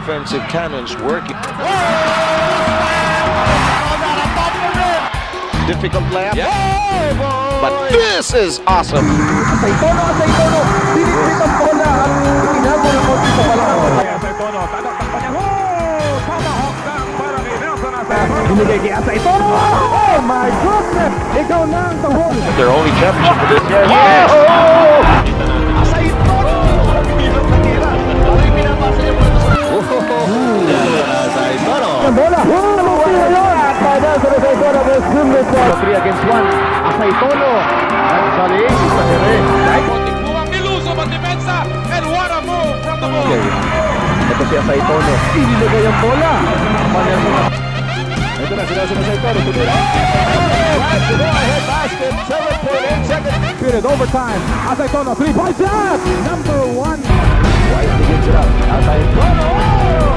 offensive cannons working. Difficult layup. But this is awesome. ASAYTONO, binibit ang bola at itinago ng konti sa balakang. ASAYTONO, tadak-takpan niya. Tomahawk dunk para kay Nelson ASAYTONO. Binigay kay ASAYTONO. Oh my goodness! Ikaw na ang tahol. Their only championship for this year. Yes! ASAYTONO! Hirap na tira. Parang pinapasa niya pa sa... ASAYTONO! Ang bola! At Nelson ASAYTONO against Gimlet. 3 against 1. ASAYTONO. At Saling. Isa dire. Mukhang nilusob ang depensa. And what a move from the ball. Ito si ASAYTONO. Inilagay ang bola. Ito na si Nelson ASAYTONO. That's the go-ahead basket. 7.8 seconds. Period overtime. ASAYTONO. 3-point shot. Number 1. Wisely gets it up. ASAYTONO.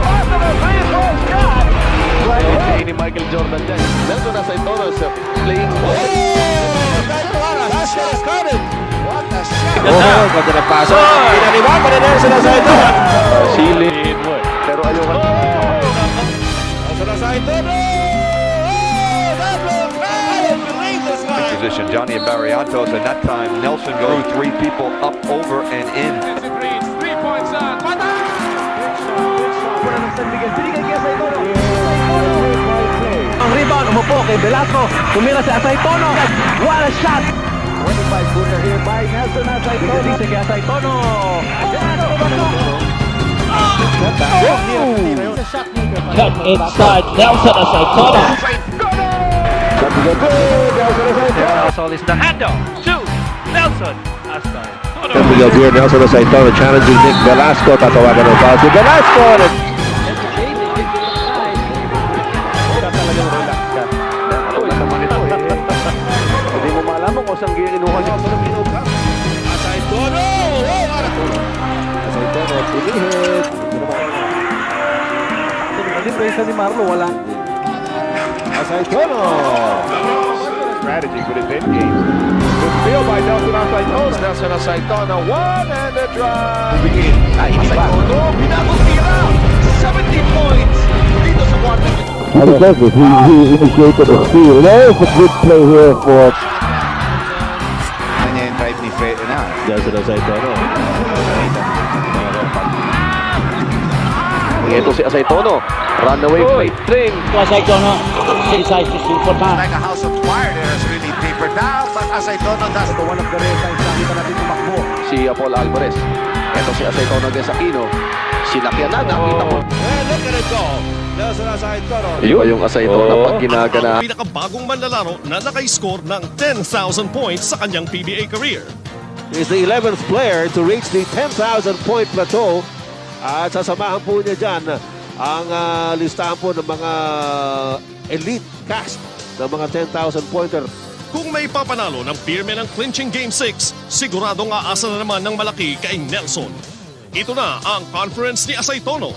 After the 3-point shot. Okay, ni Michael Jordan dyan. Nelson ASAYTONO is playing well. Basket is counted. What a shot. Ganda na paso. Pinaniwan pa ni Nelson ASAYTONO. Silid mo eh. Pero ayaw ka. Nelson ASAYTONO. Position Johnny Barrientos, and that time Nelson goes 3 people up, over, and in. 3-point shot. Ang rebound, umupo kay Velasco. Tumira si ASAYTONO. What a shot! 25-footer here by Nelson ASAYTONO. Bisa kay ASAYTONO. Cut inside, Nelson ASAYTONO. Sol is the Handoff to Nelson ASAYTONO. Field here, Nelson ASAYTONO challenging Nick Velasco. Tatawagan ng foul si Velasco. Hindi mo malaman kung saan ginuha niya. ASAYTONO. ASAYTONO, pinihit. Hindi presa ni Marlo, wala. ASAYTONO. Strategy for his end game. Good steal by Nelson ASAYTONO. Nelson ASAYTONO, one-handed drive. ASAYTONO, binagong tira. 17 points. Dito sa quarter. Exactly, he initiated a steal. There's a good play here for Nelson ASAYTOno. Ito si ASAYTONO. Runaway play. String. ASAYTONO decides to shoot for man. Like a house of fire there is really deeper down, but ASAYTONO does Ito, one of the rare times nakita natin tumakbo. Si Paul Alvarez. Ito si ASAYTONO against Aquino. Sinakyan na. Nakita mo. And look at it go. Nelson ASAYTONO. Yung ASAYTONO pag ginagana. Ang pinakabagong manlalaro na naka-score ng 10,000 points sa kanyang PBA career. is the 11th player to reach the 10,000 point plateau. At sasamahan po niya dyan ang listahan po ng mga elite cast ng mga 10,000 pointer. Kung may papanalo ng pirme ng clinching Game 6, siguradong aasa na naman ng malaki kay Nelson. Ito na ang conference ni ASAYTONO.